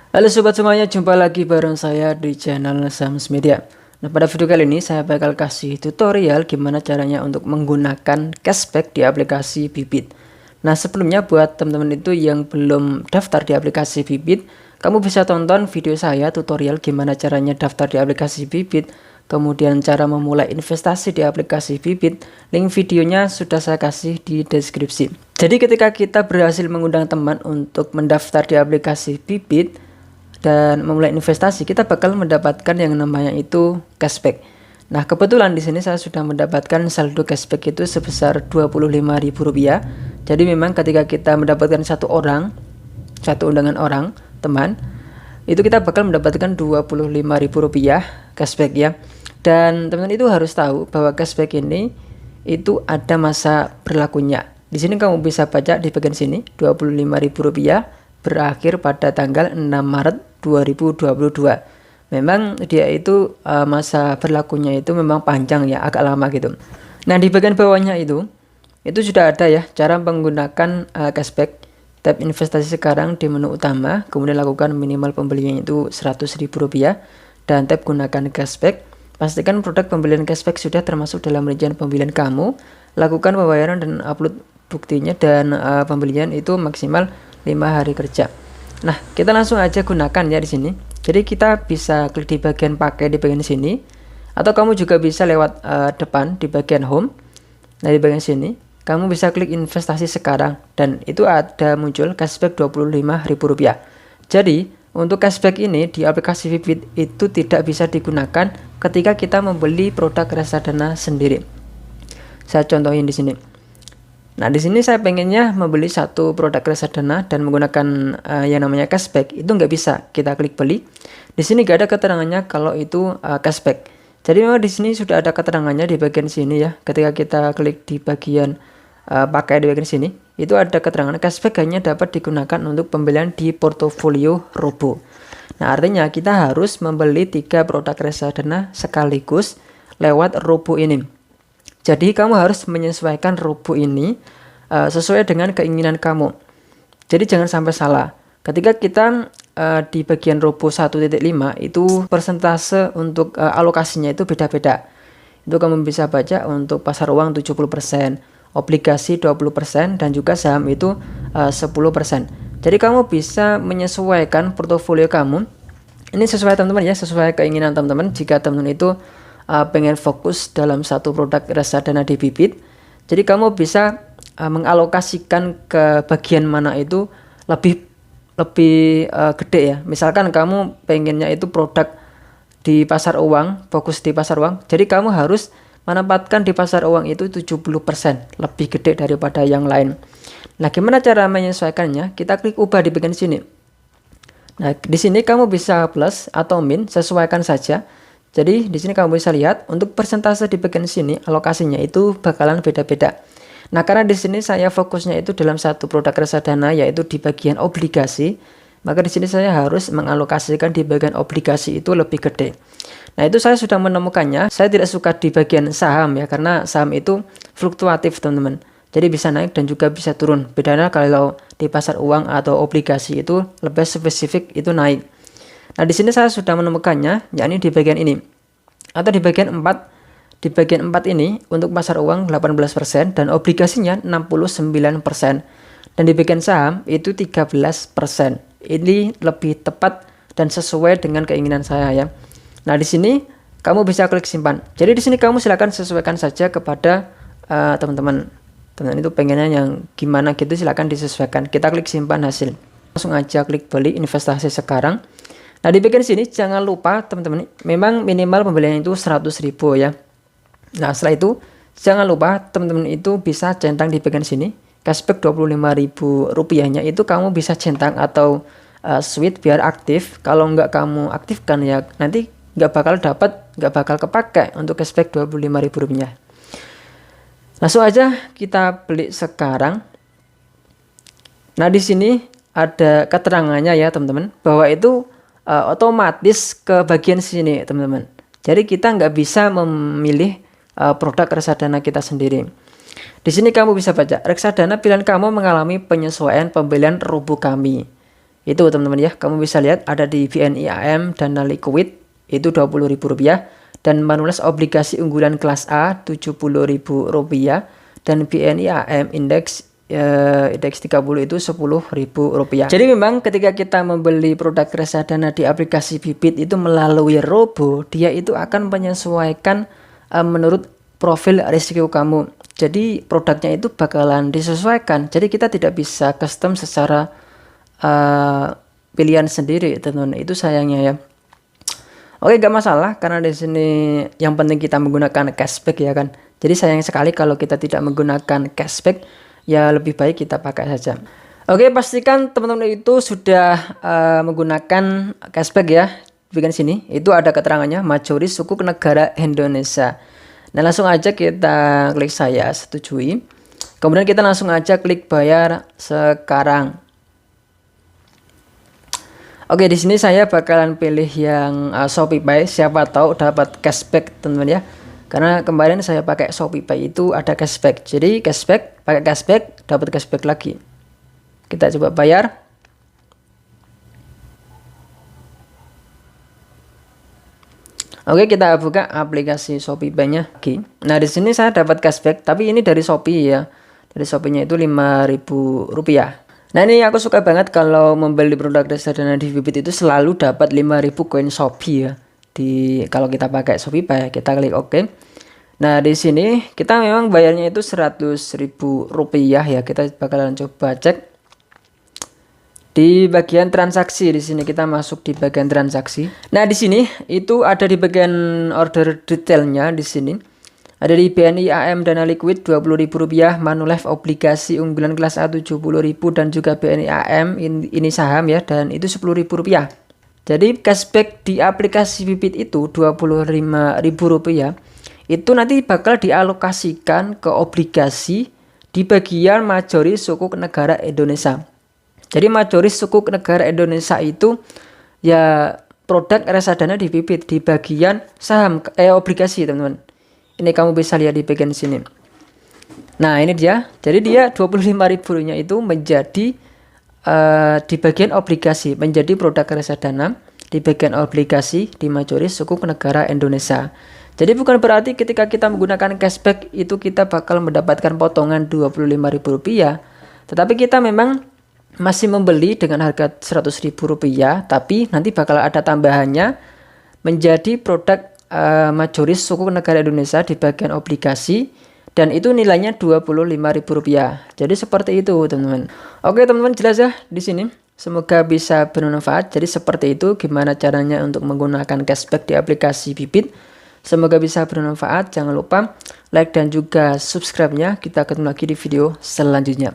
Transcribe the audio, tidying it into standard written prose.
Halo sobat semuanya, jumpa lagi bareng saya di channel Sams Media. Nah, pada video kali ini saya bakal kasih tutorial gimana caranya untuk menggunakan cashback di aplikasi Bybit. Nah, sebelumnya buat teman-teman itu yang belum daftar di aplikasi Bybit, kamu bisa tonton video saya tutorial gimana caranya daftar di aplikasi Bybit, kemudian cara memulai investasi di aplikasi Bybit. Link videonya sudah saya kasih di deskripsi. Jadi ketika kita berhasil mengundang teman untuk mendaftar di aplikasi Bybit dan memulai investasi, kita bakal mendapatkan yang namanya itu cashback. Nah, kebetulan di sini saya sudah mendapatkan saldo cashback itu sebesar Rp25.000. Jadi memang ketika kita mendapatkan satu undangan orang, teman, itu kita bakal mendapatkan Rp25.000 cashback ya. Dan teman-teman itu harus tahu bahwa cashback ini itu ada masa berlakunya. Di sini kamu bisa baca di bagian sini, Rp25.000 berakhir pada tanggal 6 Maret 2022. Memang dia itu masa berlakunya itu memang panjang ya, agak lama gitu. Nah, di bagian bawahnya itu sudah ada ya cara menggunakan cashback. Tap investasi sekarang di menu utama, kemudian lakukan minimal pembelian itu Rp100.000 dan tap gunakan cashback. Pastikan produk pembelian cashback sudah termasuk dalam rincian pembelian kamu. Lakukan pembayaran dan upload buktinya, dan pembelian itu maksimal 5 hari kerja. Nah, kita langsung aja gunakan ya di sini. Jadi kita bisa klik di bagian pakai di bagian sini, atau kamu juga bisa lewat depan di bagian home. Nah, di bagian sini kamu bisa klik investasi sekarang dan itu ada muncul cashback Rp25.000. Jadi untuk cashback ini di aplikasi Bybit itu tidak bisa digunakan ketika kita membeli produk reksadana sendiri. Saya contohin di sini. Nah, di sini saya pengennya membeli satu produk reksadana dan menggunakan yang namanya cashback. Itu nggak bisa. Kita klik beli. Di sini nggak ada keterangannya kalau itu cashback. Jadi memang di sini sudah ada keterangannya di bagian sini ya. Ketika kita klik di bagian pakai di bagian sini, itu ada keterangan cashback hanya dapat digunakan untuk pembelian di portofolio Robo. Nah, artinya kita harus membeli 3 produk reksadana sekaligus lewat Robo ini. Jadi kamu harus menyesuaikan Robo ini sesuai dengan keinginan kamu. Jadi jangan sampai salah. Ketika kita di bagian Robo 1.5 itu persentase untuk alokasinya itu beda-beda. Itu kamu bisa baca untuk pasar uang 70%, obligasi 20%, dan juga saham itu 10%. Jadi kamu bisa menyesuaikan portofolio kamu. Ini sesuai teman-teman ya, sesuai keinginan teman-teman. Jika teman-teman itu pengen fokus dalam satu produk reksadana di Bybit, jadi kamu bisa mengalokasikan ke bagian mana itu lebih gede ya. Misalkan kamu pengennya itu produk di pasar uang, fokus di pasar uang, jadi kamu harus menempatkan di pasar uang itu 70%, lebih gede daripada yang lain. Nah, gimana cara menyesuaikannya? Kita klik ubah di bagian sini. Nah, di sini kamu bisa plus atau min, sesuaikan saja. Jadi di sini kamu bisa lihat untuk persentase di bagian sini alokasinya itu bakalan beda-beda. Nah, karena di sini saya fokusnya itu dalam satu produk reksadana yaitu di bagian obligasi, maka di sini saya harus mengalokasikan di bagian obligasi itu lebih gede. Nah, itu saya sudah menemukannya. Saya tidak suka di bagian saham ya, karena saham itu fluktuatif teman-teman. Jadi bisa naik dan juga bisa turun. Bedanya kalau di pasar uang atau obligasi itu lebih spesifik, itu naik. Nah, di sini saya sudah menemukannya, yakni di bagian ini atau di bagian 4. Di bagian 4 ini untuk pasar uang 18% dan obligasinya 69%. Dan di bagian saham itu 13%. Ini lebih tepat dan sesuai dengan keinginan saya ya. Nah, di sini kamu bisa klik simpan. Jadi di sini kamu silakan sesuaikan saja kepada teman-teman. Teman-teman itu pengennya yang gimana gitu, silakan disesuaikan. Kita klik simpan hasil. Langsung aja klik beli investasi sekarang. Nah, di bagian sini jangan lupa teman-teman, memang minimal pembelian itu 100.000 ya. Nah, setelah itu jangan lupa teman-teman itu bisa centang di bagian sini. Cashback Rp25.000-nya itu kamu bisa centang atau switch biar aktif. Kalau nggak kamu aktifkan ya nanti nggak bakal kepake untuk cashback Rp25.000. Langsung aja kita beli sekarang. Nah, di sini ada keterangannya ya teman-teman, bahwa itu otomatis ke bagian sini teman-teman. Jadi kita nggak bisa memilih produk reksadana kita sendiri. Di sini kamu bisa baca reksadana pilihan kamu mengalami penyesuaian pembelian Robo kami. Itu teman-teman ya, kamu bisa lihat ada di BNI AM Dana Liquid itu Rp20.000 dan Manulife obligasi unggulan kelas A Rp70.000 dan BNI AM indeks 30 itu Rp10.000. Jadi memang ketika kita membeli produk reksadana di aplikasi Bibit itu melalui robo, dia itu akan menyesuaikan menurut profil risiko kamu. Jadi produknya itu bakalan disesuaikan. Jadi kita tidak bisa custom secara pilihan sendiri, teman-teman. Itu sayangnya ya. Oke, gak masalah karena di sini yang penting kita menggunakan cashback ya kan. Jadi sayang sekali kalau kita tidak menggunakan cashback, ya lebih baik kita pakai saja. Oke, pastikan teman-teman itu sudah menggunakan cashback ya. Bagian sini itu ada keterangannya majoris sukuk negara Indonesia. Nah, langsung aja kita klik saya setujui. Kemudian kita langsung aja klik bayar sekarang. Oke, di sini saya bakalan pilih yang ShopeePay, siapa tahu dapat cashback teman-teman ya. Karena kemarin saya pakai ShopeePay itu ada cashback. Jadi cashback, pakai cashback dapat cashback lagi. Kita coba bayar. Oke, kita buka aplikasi ShopeePay-nya. Oke. Nah, di sini saya dapat cashback, tapi ini dari Shopee ya. Dari Shopee-nya itu Rp5.000. Nah, ini aku suka banget kalau membeli produk reksadana di Bibit itu selalu dapat 5.000 koin Shopee ya. Kalau kita pakai ShopeePay, kita klik oke. Nah, di sini kita memang bayarnya itu Rp100.000 ya. Kita bakalan coba cek di bagian transaksi. Di sini kita masuk di bagian transaksi. Nah, di sini itu ada di bagian order detailnya di sini. Ada di BNI AM Dana Liquid Rp20.000, Manulife obligasi unggulan kelas A Rp70.000 dan juga BNI AM ini saham ya, dan itu Rp10.000. Jadi cashback di aplikasi Bibit itu Rp25.000 itu nanti bakal dialokasikan ke obligasi di bagian majoris sukuk negara Indonesia. Jadi majoris sukuk negara Indonesia itu ya produk reksadana di Bibit di bagian saham obligasi teman-teman. Ini kamu bisa lihat di bagian sini. Nah, ini dia. Jadi dia Rp25.000-nya itu menjadi di bagian obligasi, menjadi produk reksadana di bagian obligasi di majoris sukuk negara Indonesia. Jadi bukan berarti ketika kita menggunakan cashback itu kita bakal mendapatkan potongan Rp25.000, tetapi kita memang masih membeli dengan harga Rp100.000, tapi nanti bakal ada tambahannya menjadi produk majoris sukuk negara Indonesia di bagian obligasi, dan itu nilainya Rp25.000. Jadi seperti itu teman-teman. Oke teman-teman, jelas ya di sini. Semoga bisa bermanfaat. Jadi seperti itu gimana caranya untuk menggunakan cashback di aplikasi Bibit. Semoga bisa bermanfaat. Jangan lupa like dan juga subscribe-nya. Kita ketemu lagi di video selanjutnya.